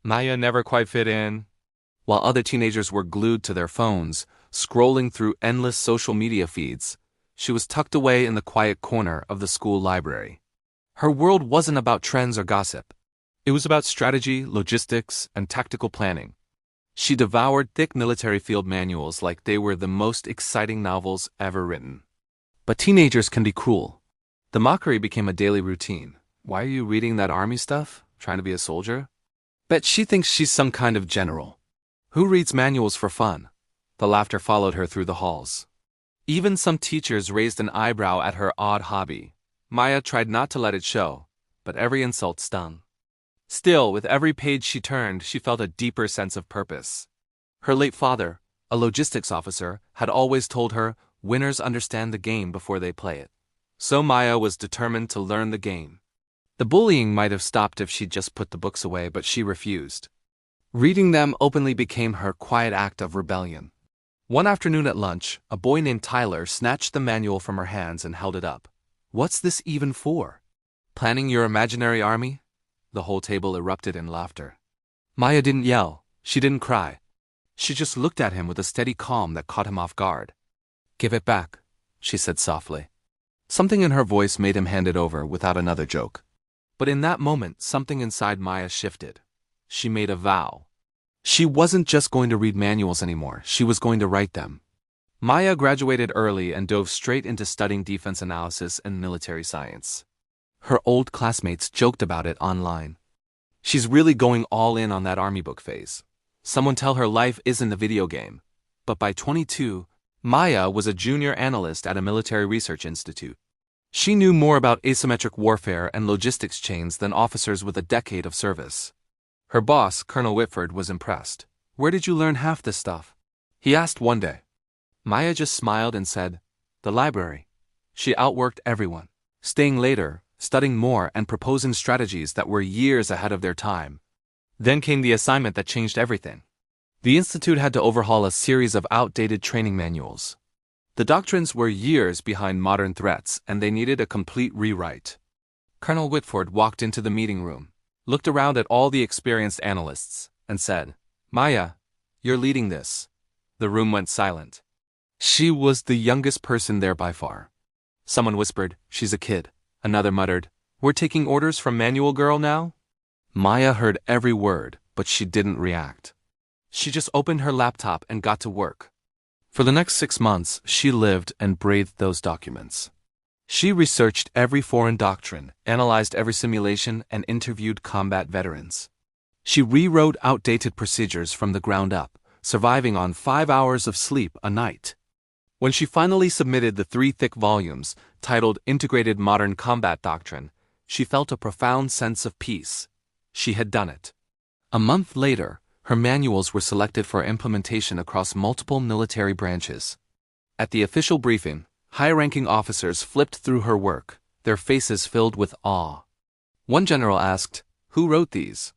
Maya never quite fit in. While other teenagers were glued to their phones, scrolling through endless social media feeds, she was tucked away in the quiet corner of the school library. Her world wasn't about trends or gossip. It was about strategy, logistics, and tactical planning. She devoured thick military field manuals like they were the most exciting novels ever written. But teenagers can be cruel. The mockery became a daily routine. Why are you reading that army stuff? Trying to be a soldier? Bet she thinks she's some kind of general. Who reads manuals for fun? The laughter followed her through the halls. Even some teachers raised an eyebrow at her odd hobby. Maya tried not to let it show, but every insult stung. Still, with every page she turned, she felt a deeper sense of purpose. Her late father, a logistics officer, had always told her, "Winners understand the game before they play it." So Maya was determined to learn the game. The bullying might have stopped if she'd just put the books away, but she refused. Reading them openly became her quiet act of rebellion. One afternoon at lunch, a boy named Tyler snatched the manual from her hands and held it up. "What's this even for? Planning your imaginary army?" The whole table erupted in laughter. Maya didn't yell. She didn't cry. She just looked at him with a steady calm that caught him off guard. "Give it back," she said softly. Something in her voice made him hand it over without another joke. But in that moment, something inside Maya shifted. She made a vow. She wasn't just going to read manuals anymore, she was going to write them. Maya graduated early and dove straight into studying defense analysis and military science. Her old classmates joked about it online. She's really going all in on that army book phase. Someone tell her life isn't a video game. But by 22, Maya was a junior analyst at a military research institute. She knew more about asymmetric warfare and logistics chains than officers with a decade of service. Her boss, Colonel Whitford, was impressed. "Where did you learn half this stuff?" he asked one day. Maya just smiled and said, "The library." She outworked everyone, staying later, studying more, and proposing strategies that were years ahead of their time. Then came the assignment that changed everything. The institute had to overhaul a series of outdated training manuals. The doctrines were years behind modern threats, and they needed a complete rewrite. Colonel Whitford walked into the meeting room, looked around at all the experienced analysts, and said, "Maya, you're leading this." The room went silent. She was the youngest person there by far. Someone whispered, "She's a kid." Another muttered, "We're taking orders from Manual Girl now?" Maya heard every word, but she didn't react. She just opened her laptop and got to work. For the next 6 months, she lived and breathed those documents. She researched every foreign doctrine, analyzed every simulation, and interviewed combat veterans. She rewrote outdated procedures from the ground up, surviving on 5 hours of sleep a night. When she finally submitted the 3 thick volumes, titled Integrated Modern Combat Doctrine, she felt a profound sense of peace. She had done it. A month later, her manuals were selected for implementation across multiple military branches. At the official briefing, high-ranking officers flipped through her work, their faces filled with awe. One general asked, "Who wrote these?"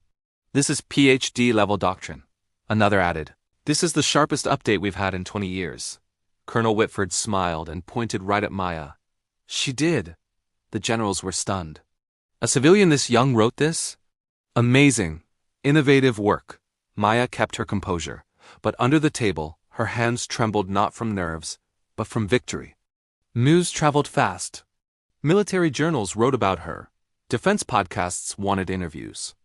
"This is PhD-level doctrine." Another added, "This is the sharpest update we've had in 20 years. Colonel Whitford smiled and pointed right at Maya. "She did." The generals were stunned. "A civilian this young wrote this? Amazing. Innovative work." Maya kept her composure, but under the table, her hands trembled not from nerves, but from victory. News traveled fast. Military journals wrote about her. Defense podcasts wanted interviews.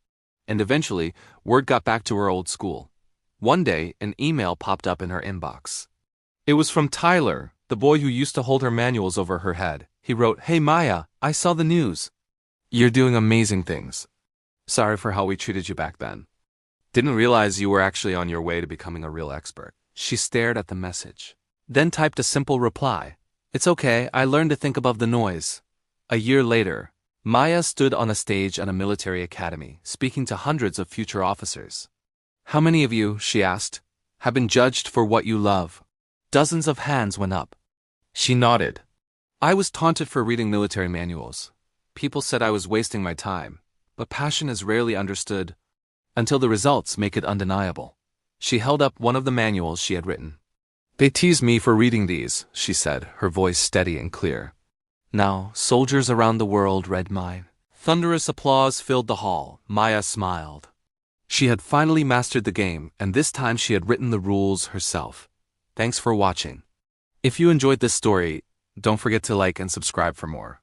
And eventually, word got back to her old school. One day, an email popped up in her inbox. It was from Tyler, the boy who used to hold her manuals over her head. He wrote, "Hey Maya, I saw the news. You're doing amazing things. Sorry for how we treated you back then. Didn't realize you were actually on your way to becoming a real expert." She stared at the message, then typed a simple reply. "It's okay, I learned to think above the noise." A year later, Maya stood on a stage at a military academy, speaking to hundreds of future officers. "How many of you," she asked, "have been judged for what you love?" Dozens of hands went up. She nodded. "I was taunted for reading military manuals. People said I was wasting my time, but passion is rarely understood until the results make it undeniable." She held up one of the manuals she had written. "They tease me for reading these," she said, her voice steady and clear. Now, soldiers around the world read mine. Thunderous applause filled the hall. Maya smiled. She had finally mastered the game, and this time she had written the rules herself. Thanks for watching. If you enjoyed this story, don't forget to like and subscribe for more.